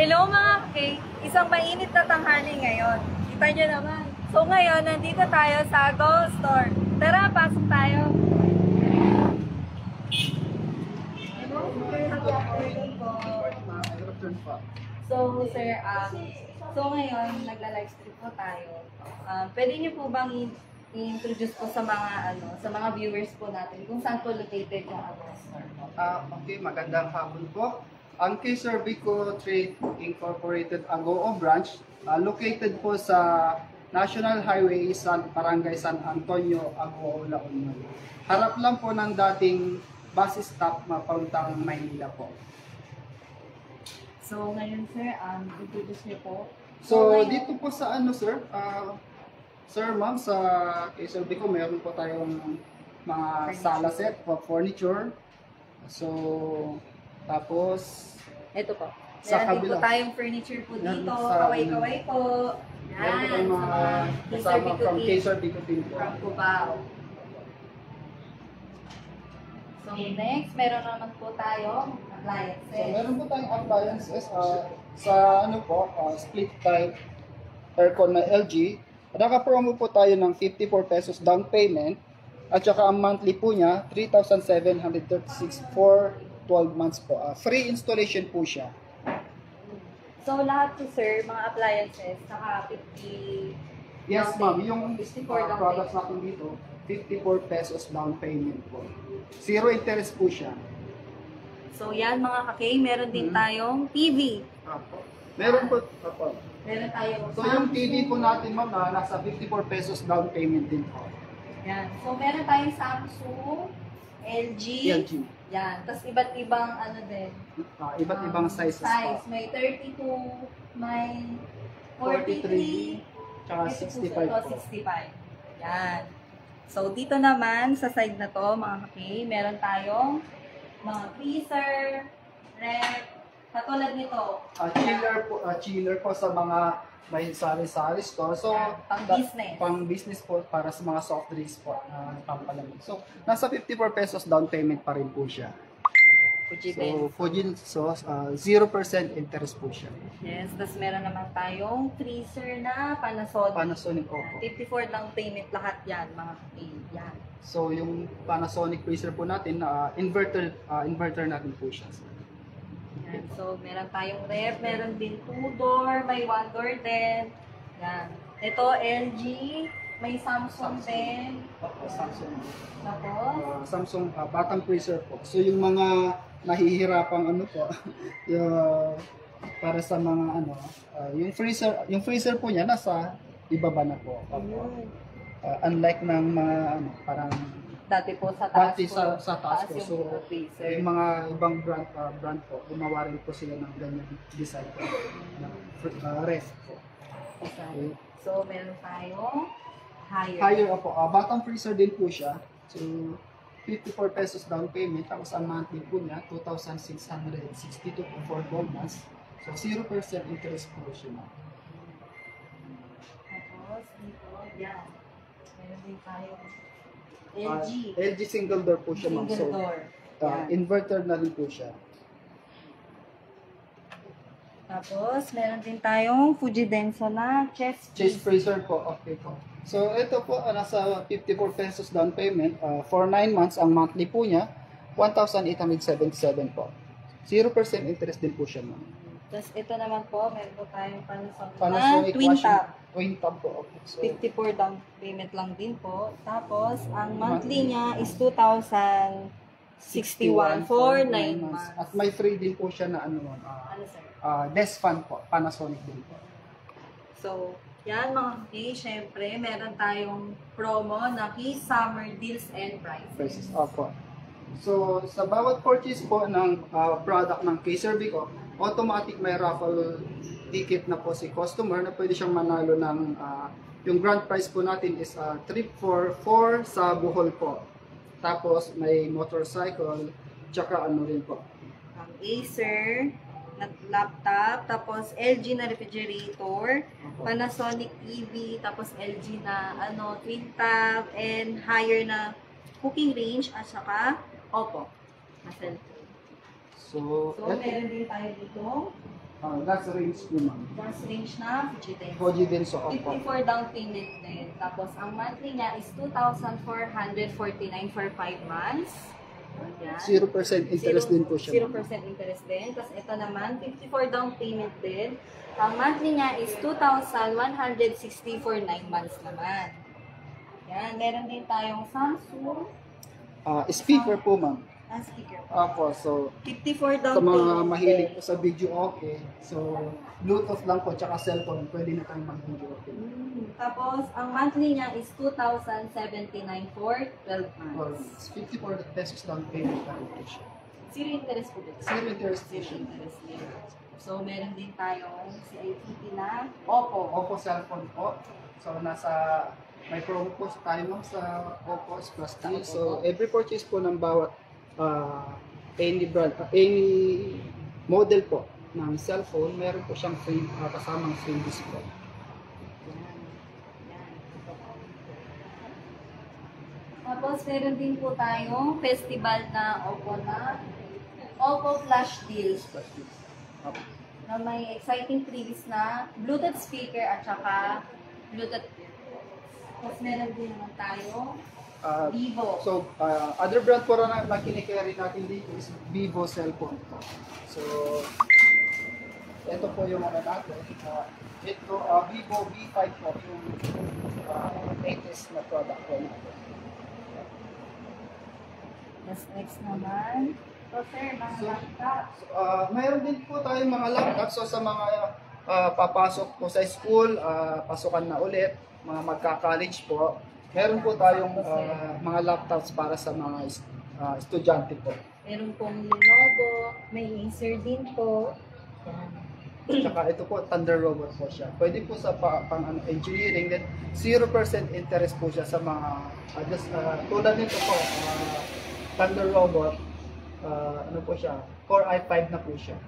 Hello mga K, isang mainit na tanghali ngayon. Kita nyo naman. So ngayon, nandito tayo sa Go Store. Tara, pasok tayo. So sir, ngayon, nagla-live stream po tayo. Pwede niyo po bang i-introduce po sa mga viewers po natin kung saan po located yung Go Store? Okay, magandang hapon po. Ang K-Servico Trade Incorporated Agoo Branch, located po sa National Highway Barangay San Antonio, Agoo, La Union. Harap lang po ng dating bus stop papuntang Maynila po. So ngayon sir, introduce niyo po. So dito po sa sir, sir ma'am, sa K-Servico meron po tayong mga sala set for furniture. So tapos, ito po. Sa Meron din kabila. po tayong furniture po Yan, dito. sa- Kaway-kaway po. meron po tayong mga kasama K-Servico from team K-Servico team po. from Cubao. So next, meron naman po tayo appliances. So, meron po tayong appliances sa split type aircon na LG. Naka-promo po tayo ng 54 pesos down payment at saka ang monthly po niya 3,736 for 12 months po. Free installation po siya. So lahat po sir, mga appliances, saka 50 Yes down ma'am, payment. yung 54 down products payment. natin dito, 54 pesos down payment po. Zero interest po siya. So yan mga kakay, meron din tayong TV. Apo. Meron po, apo. Meron tayong So yung TV po natin ma'am, nasa 54 pesos down payment din po. Yan. So meron tayong Samsung, LG. LG. Yan. Tapos iba't ibang din. Iba't ibang sizes Size. po. May 32, may 43, 43, tsaka 65 po. 65. Yan. So dito naman sa side na to, mga kaki, meron tayong mga freezer, ref, katulad nito. Chiller po sa mga may sari-sari store. So, Pang-business. Pang-business po para sa mga soft drinks po na pampalamig. So, nasa 54 pesos down payment pa rin po siya. Fujiden. So, 0% interest po siya. Yes, tapos meron naman tayong freezer na Panasonic. Panasonic po. 54 lang payment lahat yan, mga kaki. Yan. So, yung Panasonic freezer po natin, inverter natin po siya. Yan. So, meron tayong ref, meron din 2-door, may 1-door din. Yan. Ito, LG, may Samsung din. Samsung. Tapos, Samsung batang freezer po. So yung mga nahihirapang para sa mga yung freezer po niya nasa ibaba na po. Unlike ng mga parang dati po sa taas dati po. sa taas po. yung So freezer. yung mga ibang brand po, gumawa rin po sila ng ganyan design po na ref po. Okay. So, meron tayong higher. Higher po. Batang freezer din po siya. So, 54 pesos down payment. Tapos ang monthly po niya, 2,662 for 12 months. So, 0% interest po siya. Tapos, dito, yan. Meron din tayong LG. LG single door po siya, ma'am. Single So, door. Yan. inverter na rin po siya. Tapos, meron din tayong Fujidenso na chest Chest freezer po. Okay po. So, ito po, nasa 54 pesos down payment. For 9 months, ang monthly po niya, 1,877 po. 0% interest din po siya, ma'am. Tapos, ito naman po, meron po tayong Panasonic Panasonic twin top. Twin top po. Okay. So, 54 down payment lang din po. Tapos, ang monthly niya is 2,061 for 9 months. At may free din po siya na Ano, sir? desk fan po, Panasonic din po. So, yan mga kaki, syempre, meron tayong promo na Key Summer Deals and Prices. Prices. Opo. So, sa bawat purchase po ng product ng K-Servico, automatic may raffle ticket na po si customer na pwede siyang manalo ng yung grand prize po natin is trip for 4 sa Bohol po. Tapos, may motorcycle, tsaka rin po. Acer na laptop, tapos LG na refrigerator, Panasonic TV, tapos LG na twin tab, and higher na cooking range, at saka Oppo na cellphone. So, So, meron din tayo dito Gas range po, ma'am. Gas range na Fuji Denso. Fuji Denso, opo. 54 down payment din. Tapos, ang monthly niya is 2,449 for 5 months. Ayan. 0% interest din po siya. 0% interest din. Tapos, ito naman, 54 down payment din. Ang monthly niya is 2,160 for 9 months naman. Yan. Meron din tayong Samsung. Speaker po, ma'am. Speaker. Opo, so 54 down sa mga payment mahilig din. po sa video okay, so Bluetooth lang po, tsaka cellphone, pwede na tayong mag-video okay. Tapos, ang monthly niya is 2,079 for 12 Or months. 54 pesos down payment na rin po siya. Zero interest po dito. Zero interest po Zero siya. interest din. So, meron din tayong CITT na Oppo. Oppo cellphone po. So, may promo po tayo ma'am sa Oppo Plus 3. So, every purchase po ng bawat any brand, any model po ng cellphone, meron po siyang free, kasamang free display. Tapos, meron din po tayong festival na Oppo Flash Deals na may exciting freebies na Bluetooth speaker at saka Bluetooth. Tapos, meron din naman tayo Vivo. So, other brand po na kinikerry natin dito is Vivo cellphone. So, ito po yung natin. Ito, Vivo V5 po, yung latest na product po natin. Next naman. So, sir, mga laptops. Mayroon din po tayong mga laptop. So, sa mga papasok po sa school, pasukan na ulit, mga magka-college po, meron po tayong mga laptops para sa mga estudyante po. Meron pong Lenovo, may Acer din po. Tsaka ito po, Thunder Robot po siya. Pwede po sa engineering, then 0% interest po siya sa mga, tulad nito po, Thunder Robot, ano po siya, Core i5 na po siya.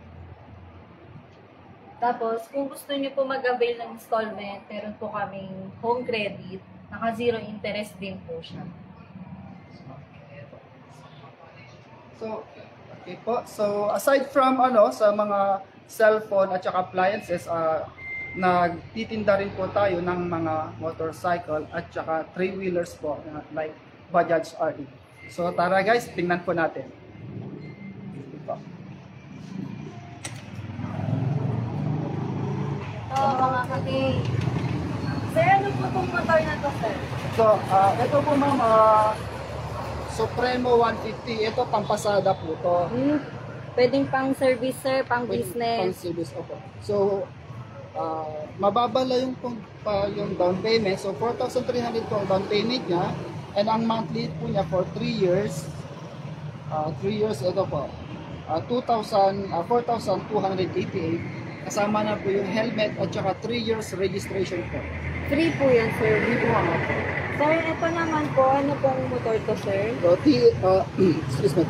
Tapos, kung gusto niyo po mag-avail ng installment, meron po kaming home credit, naka-zero interest din po siya. So, okay po. So, aside from sa mga cellphone at saka appliances, nagtitinda rin po tayo ng mga motorcycle at saka three-wheelers po, like Bajaj RE. So, tara guys, tingnan po natin. So, mga kati, sir, ano po itong motor na to, sir? So, ito po ma'am, Supremo 150. Ito, pampasada po to. Pwedeng pang service, sir, pang Pang business. service, opo. So, mababala yung down payment. So, 4,300 po ang down payment niya. And ang monthly po niya for 3 years, 3 years, ito po, 4,288. Kasama na po yung helmet at saka 3 years registration po. Free po yan, sir. Hindi po nga po. Sir, ito naman po, ano pong motor to, sir? So,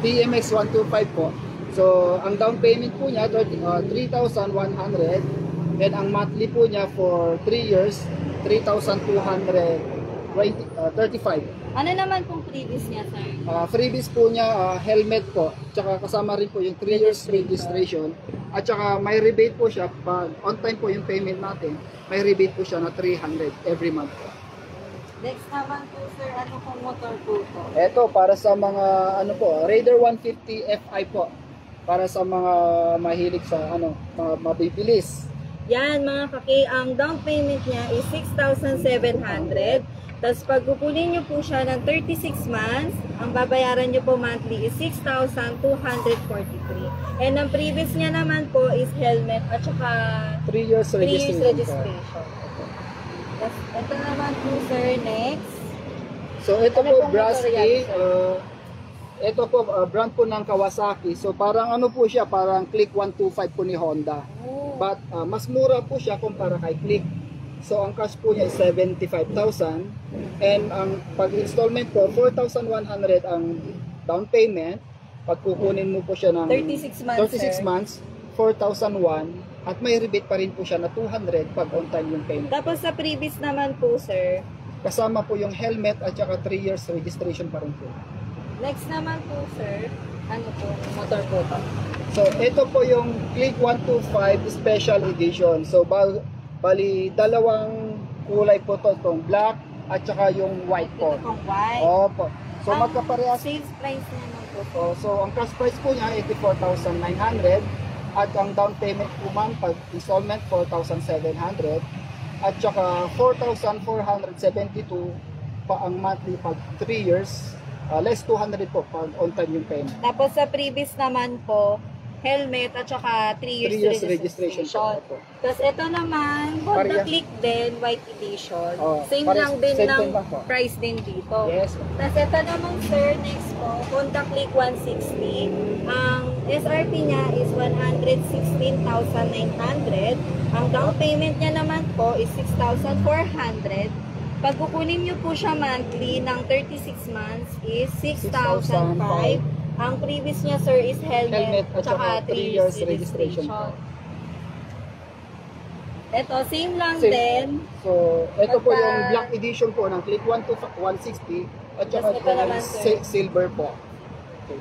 TMX 125 po. So, ang down payment po niya, 3,100. Then, ang monthly po niya for 3 years, 3,235. Ano naman pong previous niya, sir? Freebies po niya, helmet po. Tsaka kasama rin po yung 3 years registration. At tsaka may rebate po siya. Pag on time po yung payment natin, may rebate po siya na 300 every month po. Next naman po, sir, ano pong motor po to? Ito, para sa mga, Raider 150 Fi po. Para sa mga mahilig sa, mga mabibilis. Yan, mga kaki, ang down payment niya is 6,700. Tapos pag kukunin nyo po siya ng 36 months, ang babayaran nyo po monthly is 6,243. And ang previous niya naman po is helmet at saka 3 years 3 years registration. registration. Tapos ito naman po, sir, next. So ito Ano po, pong Brasky. motor yan, sir? Ito po, brand po ng Kawasaki. So parang po siya, parang Click 125 po ni Honda. But mas mura po siya kumpara kay Click. So ang cash po niya is 75,000 and ang pag-installment po 4,100 ang down payment. Pag kukunin mo po siya ng 36 months, 36 sir. months, 4,001 at may rebate pa rin po siya na 200 pag on time yung payment. Tapos sa previous naman po, sir, Kasama po yung helmet at saka 3 years registration pa rin po. next naman po, sir, Ano po, motor po to? So, ito po yung Click 125 Special Edition. So, bali, dalawang kulay po to. Itong black at saka yung white po. Ito pong white. Opo. So, Ang magkaparehas. sales price naman po. So, ang cash price po niya, 84,900. At ang down payment po man, pag installment, 4,700. At saka 4,472 pa ang monthly pag 3 years. Less 200 po pag on time yung payment. Tapos sa previous naman po, helmet at saka 3 years, 3 years registration po. Tapos ito naman, Honda Parehas. Click din, white edition. Oh, Same parehas- lang din same ng din lang po. price din dito. Yes. Tapos ito naman sir, next po, Honda Click 160. Ang SRP niya is 116,900. Ang down payment niya naman po is 6,400. Pag kukunin niyo po siya monthly ng 36 months is 6,005. Ang previous niya sir is helmet Helmet at tsaka saka 3 3 years years registration. registration. Ito, same lang Same. din. So, ito po Pagka- yung black edition po ng Click 1 to 160 at saka Yes, ito naman, sir. silver po. Okay.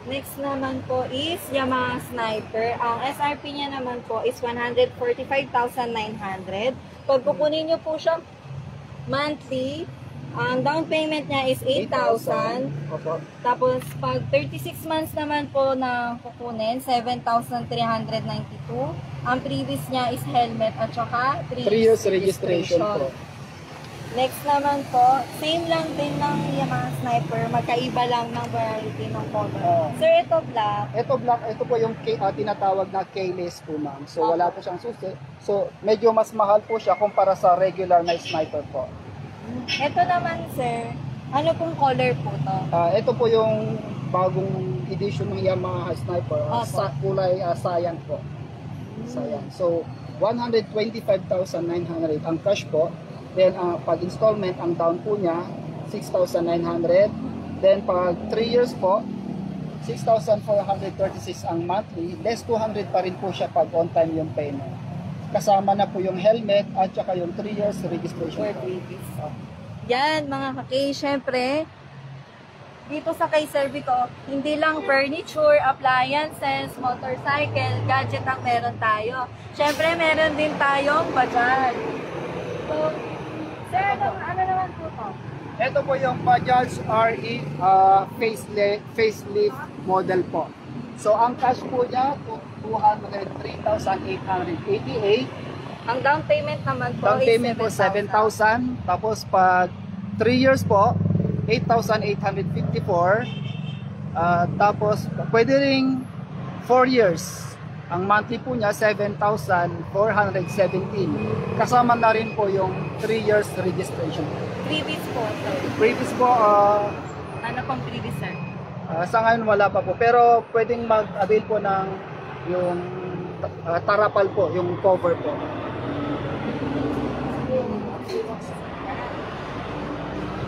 Next naman po is Yamaha Sniper. Ang SRP niya naman po is 145,900. Pag kukunin niyo po siya monthly, ang down payment niya is 8,000. Opo. Tapos pag 36 months naman po na kukunin, 7,392. Ang previous niya is helmet at saka 3 years registration po. Next naman po, same lang din ng Yamaha Sniper, magkaiba lang ng variety ng color. Oh. Sir, ito black. Ito black, ito po yung tinatawag na keyless po ma'am. So wala po siyang susi. So medyo mas mahal po siya kumpara sa regular na sniper po. Ito naman sir, ano pong color po to? Ito po yung bagong edition ng Yamaha Sniper. Sa kulay cyan po. Cyan. So 125,900 ang cash po. Then pag installment ang down po niya 6,900. Then pag 3 years po 6,436 ang monthly. Less 200 pa rin po siya pag on time yung payment. Kasama na po yung helmet at saka yung 3 years registration. For babies. Yan mga kaki, syempre, dito sa kay Servico, hindi lang furniture, appliances, motorcycle, gadget ang meron tayo. Syempre, meron din tayong Bajaj. So, sir, ano naman po to? Ito po yung Bajaj RE facelift model po. So ang cash po niya 203,888. Ang down payment naman po Down is payment po 7,000. Tapos pag 3 years po 8,854. Tapos pwede ring 4 years. Ang monthly po niya 7,417. Kasama na rin po yung 3 years registration. Previous po, sir. Previous po Ano pong previous, sir? sa ngayon wala pa po, pero pwedeng mag-avail po ng yung tarapal po, yung cover po.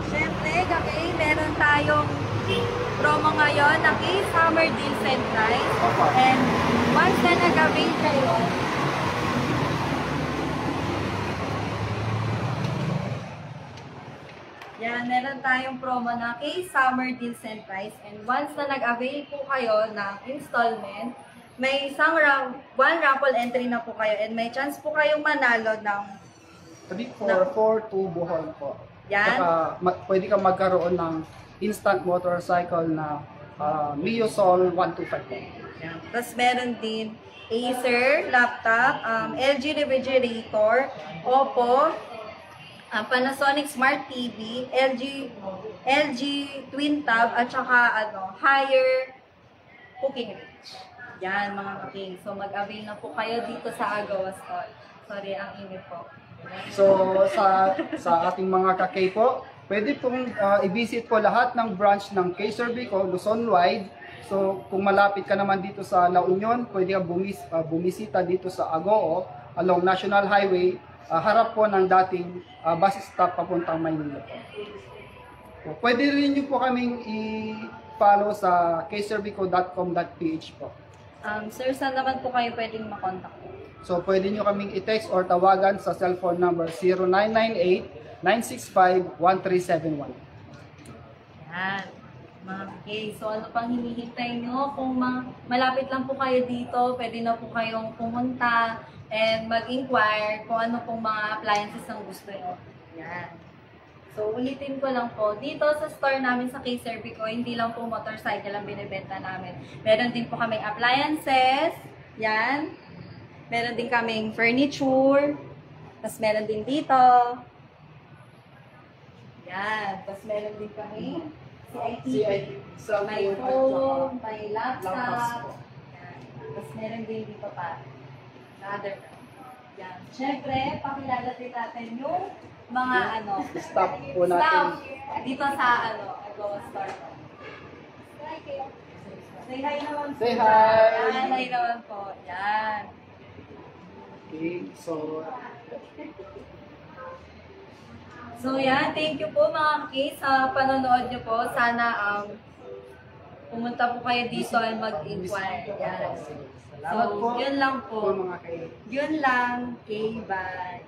Siyempre, kaki, meron tayong promo ngayon na Summer Deals and Price. And once na nag-avail kayo, yan, meron tayong promo na Summer Deals and Price. And once na nag-avail po kayo ng installment, may isang one raffle entry na po kayo and may chance po kayong manalo ng 3442 Bohol po. yan. Saka pwede kang magkaroon ng instant motorcycle na Mio Sol 125 po. Yan. Tapos meron din Acer laptop, LG refrigerator, Oppo, Panasonic Smart TV, LG Twin Tab, at saka higher cooking range. Yan mga cooking. So mag-avail na po kayo dito sa Agawa Store. Sorry, ang init po. So sa ating mga ka-K po, pwede pong i-visit po lahat ng branch ng K-Servico Luzon-wide. So kung malapit ka naman dito sa La Union, pwede kang bumisita dito sa Agoo along National Highway, harap po ng dating bus stop papuntang Maynila po. So, pwede rin nyo po kaming i-follow sa kservico.com.ph po. Sir, saan naman po kayo pwedeng makontak po? So, pwede nyo kaming i-text or tawagan sa cellphone number 0998-965-1371. Yan. Okay, so ano pang hinihintay nyo? Kung malapit lang po kayo dito, pwede na po kayong pumunta and mag-inquire kung ano pong mga appliances ang gusto nyo. Yan. So, ulitin ko lang po, dito sa store namin sa K-Servico, hindi lang po motorcycle ang binibenta namin. Meron din po kaming appliances, yan. Meron din kaming furniture, tapos meron din dito. Yan, tapos meron din kami CITV. May phone, may laptop. Yan. Tapos meron din dito pa. Other. Yan. Siyempre, pakilala din natin yung mga Stop po natin. staff dito sa Go Store. Say hi naman po. Say hi! Yan, hi naman po. Yan. Okay, so So yan, thank you po mga K sa panonood nyo po. Sana pumunta po kayo dito and mag-inquire. Yan. salamat So, po. yun lang po. Mga kayo. Yun lang. Okay, bye.